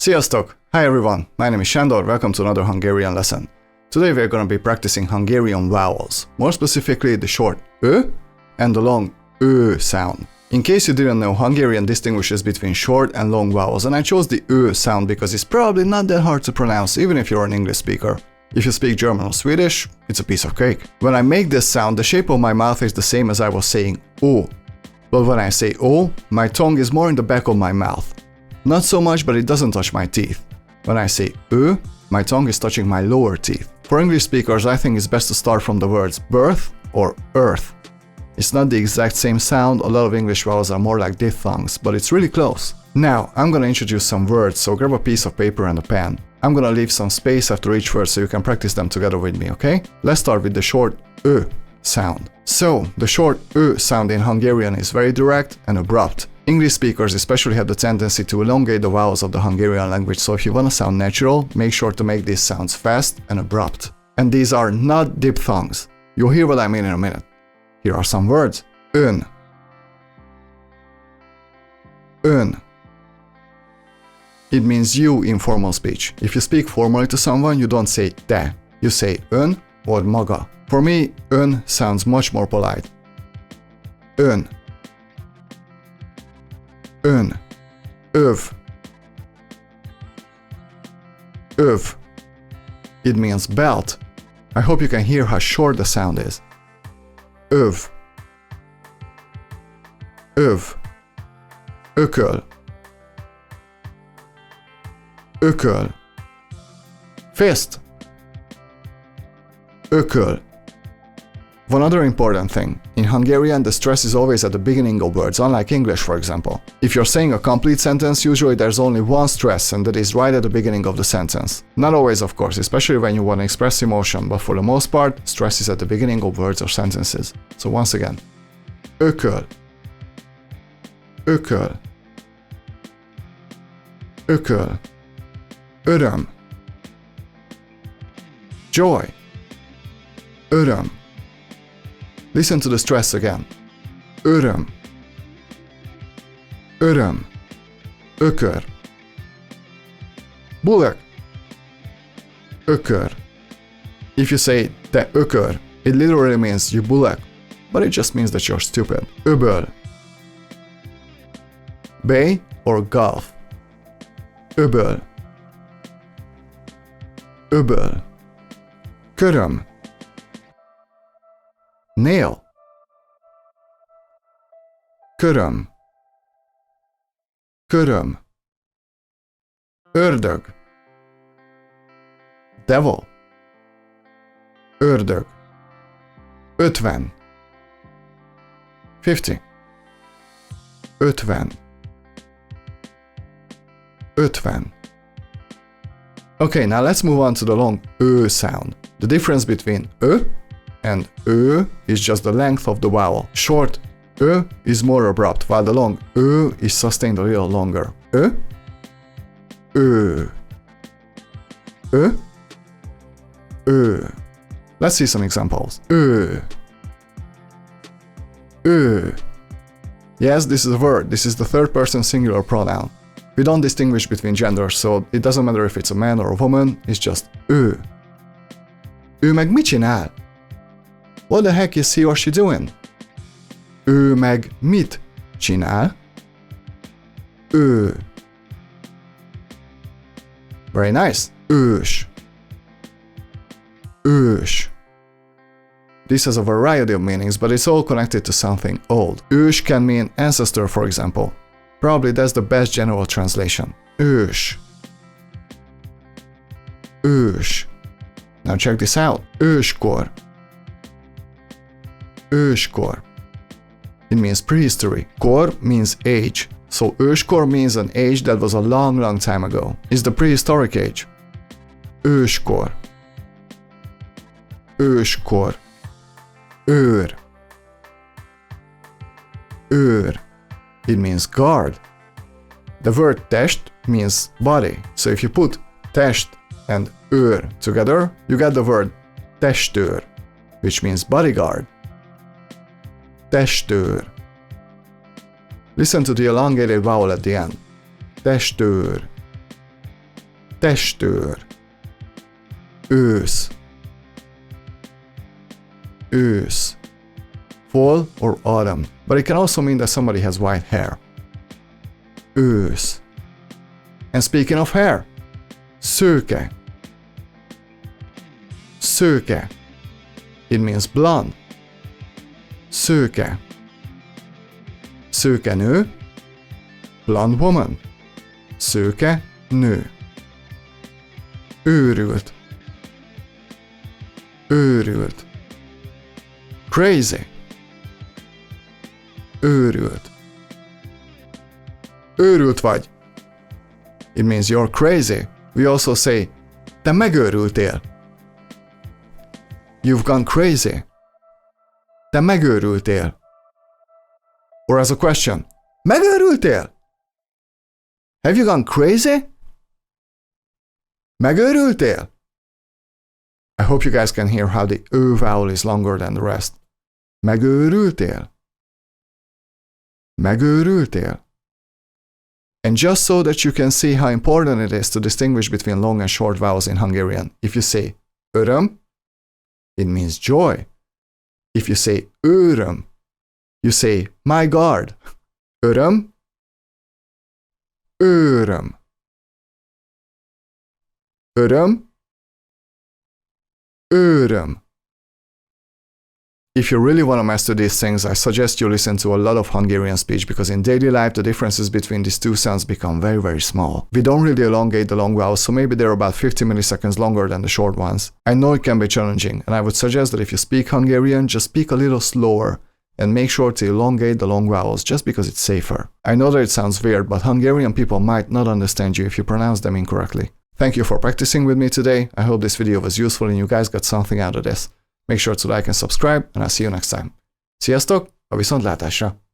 Sziasztok! Hi everyone, my name is Sándor, welcome to another Hungarian lesson. Today we are going to be practicing Hungarian vowels, more specifically the short ö and the long ö sound. In case you didn't know, Hungarian distinguishes between short and long vowels, and I chose the ö sound because it's probably not that hard to pronounce even if you're an English speaker. If you speak German or Swedish, it's a piece of cake. When I make this sound, the shape of my mouth is the same as I was saying O. But when I say O, my tongue is more in the back of my mouth. Not so much, but it doesn't touch my teeth. When I say ö, my tongue is touching my lower teeth. For English speakers, I think it's best to start from the words birth or earth. It's not the exact same sound, a lot of English vowels are more like diphthongs, but it's really close. Now, I'm gonna introduce some words, so grab a piece of paper and a pen. I'm gonna leave some space after each word so you can practice them together with me, okay? Let's start with the short ö sound. So, the short ö sound in Hungarian is very direct and abrupt. English speakers especially have the tendency to elongate the vowels of the Hungarian language, so if you want to sound natural, make sure to make these sounds fast and abrupt. And these are not diphthongs. You'll hear what I mean in a minute. Here are some words. Ön. Ön. It means you in formal speech. If you speak formally to someone, you don't say te. You say ön or maga. For me, ön sounds much more polite. Ön. Ön. Öv. Öv. It means belt. I hope you can hear how short the sound is. Öv. Öv. Ököl. Ököl. Fist. Ököl. One other important thing, in Hungarian the stress is always at the beginning of words, unlike English for example. If you're saying a complete sentence, usually there's only one stress and that is right at the beginning of the sentence. Not always of course, especially when you want to express emotion, but for the most part, stress is at the beginning of words or sentences. So once again, ököl. Ököl. Ököl. Öröm. Joy. Öröm. Listen to the stress again. Öröm. Öröm. Ökör. Bullock. Ökör. If you say te ökör, it literally means you bullock, but it just means that you're stupid. Öböl. Bay or Gulf. Öböl. Öböl. Köröm. Nail. Köröm. Köröm. Ördög. Devil. Ördög. 50. 50. 50. 50. Okay, now let's move on to the long ö sound. The difference between ö and ö is just the length of the vowel. Short ö is more abrupt, while the long ö is sustained a little longer. Ö, ö, ö, ö. Let's see some examples. Ö, ö. Yes, this is a word. This is the third person singular pronoun. We don't distinguish between genders, so it doesn't matter if it's a man or a woman, it's just ő. Ő meg mit csinál? What the heck is he or she doing? Ő meg mit csinál? Ő. Very nice. Ős. Ős. This has a variety of meanings, but it's all connected to something old. Ős can mean ancestor, for example. Probably that's the best general translation. Ős. Ős. Now check this out. Őskor. Őskor. It means prehistory. Kor means age. So őskor means an age that was a long, long time ago. It's the prehistoric age. Őskor. Őskor. Őr. Őr. It means guard. The word test means body. So if you put test and őr together, you get the word testőr, which means bodyguard. Testőr. Listen to the elongated vowel at the end. Testőr. testőr, ősz, ősz, fall or autumn, but it can also mean that somebody has white hair. Ősz. And speaking of hair, szőke, szőke, it means blonde. Szőke, szőke nő, blonde woman, szőke nő. Őrült, őrült, crazy, őrült, őrült vagy. It means you're crazy. We also say, te megőrültél. You've gone crazy. Te megőrültél. Or as a question, megőrültél? Have you gone crazy? Megőrültél? I hope you guys can hear how the ö vowel is longer than the rest. Megőrültél? Megőrültél? And just so that you can see how important it is to distinguish between long and short vowels in Hungarian, if you say öröm, it means joy. If you say öröm, you say my God. Öröm, öröm. Öröm, öröm. If you really want to master these things, I suggest you listen to a lot of Hungarian speech because in daily life the differences between these two sounds become very, very small. We don't really elongate the long vowels, so maybe they're about 50 milliseconds longer than the short ones. I know it can be challenging, and I would suggest that if you speak Hungarian, just speak a little slower and make sure to elongate the long vowels just because it's safer. I know that it sounds weird, but Hungarian people might not understand you if you pronounce them incorrectly. Thank you for practicing with me today. I hope this video was useful and you guys got something out of this. Make sure to like and subscribe, and I'll see you next time. Sziasztok, a viszontlátásra!